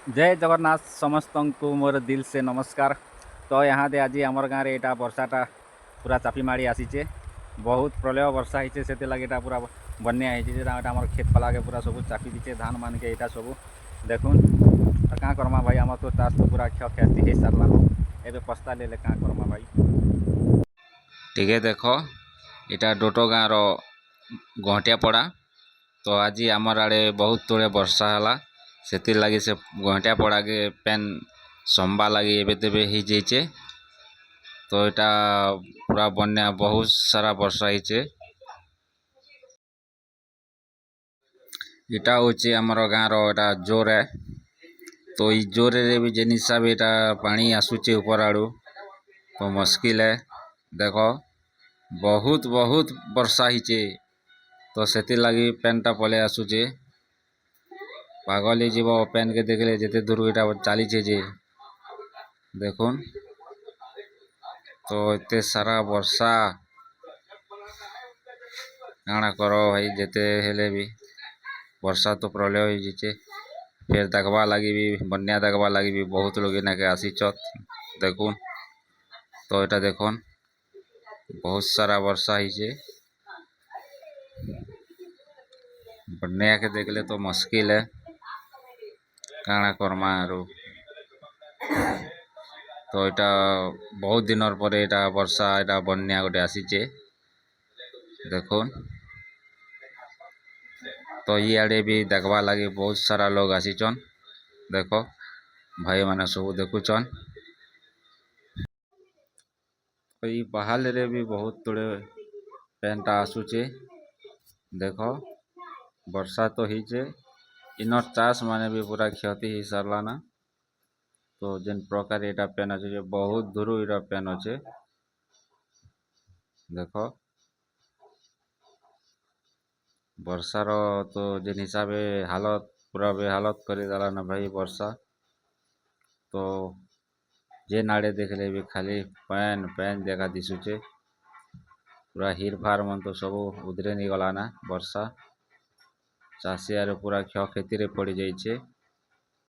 जय जगन्नाथ समस्त को मोर दिल से नमस्कार। तो यहाँ दे आज आमर गाँव में यहाँ वर्षाटा पूरा चापी माड़ी आसीचे। बहुत प्रलय वर्षा होचे से लगे यहाँ पूरा बन्या होम खेत पला के पूरा सब चापी दीचे धान मान के यहाँ सब देखुन तो क्या करमा भाई आम तो चाष तो पूरा क्षति हो सारा एवं पस्ता ले क्या करमा भाई टे देख यहाँ डोटो गाँव गहटिया पड़ा। तो आज आमर आड़े बहुत तोड़े वर्षा है से लगी से गहटिया पड़ा के पेन संबा लगी एबे तेबे ही जाइए। तो यहाँ पूरा बन्या बहुत सारा वर्षा होइचे। इटा होचे आमर गाँव रा जोर है। तो ये जोर रे भी जेन हिसाब यहाँ पानी आसूचे ऊपर आड़ू तो मुश्किल है। देखो बहुत बहुत वर्षा होइचे तो से लगी पेनटा पले आसूचे पागल ही जीव पेन के देखले जिते दूर यहाँ चली जे देखुन। तो इतने सारा वर्षा काଣା करो भाई जेते हेले भी वर्षा तो प्रलय हो जीचे। फिर देखवा लगी भी बन्या देखवा लगी भी बहुत लोग इना के आसीचत देखुन। तो यहाँ देखुन बहुत सारा वर्षा होइचे बन्या के देखले तो मुश्किल है काଣା करमा आरो। तो यहाँ बहुत दिन पर यहाँ वर्षा यहाँ बन्या गोटे आसीचे देखुन। तो इे भी देखवा लगी बहुत सारा लोग आसीचन देख भाई मैंने सब देखुचन। तो ये बहाल रे भी बहुत तोड़े पेनटा आसूचे देख वर्षा तो होइचे इनर चाष माने भी पूरा क्षति हो साराना। तो जेन प्रकार यहाँ पेन अच्छे बहुत दूर यहाँ पेन अच्छे देख वर्षार तो जेन हिसाब हालत पूरा बेहालत करदेला ना भाई वर्षा। तो जेन आड़े देखले भी खाली पैन पैन देखा दिशुचे पूरा हिर फार मन तो सब उधरे नहीं गला ना वर्षा चाषी आर पूरा क्षति पड़ जाइए।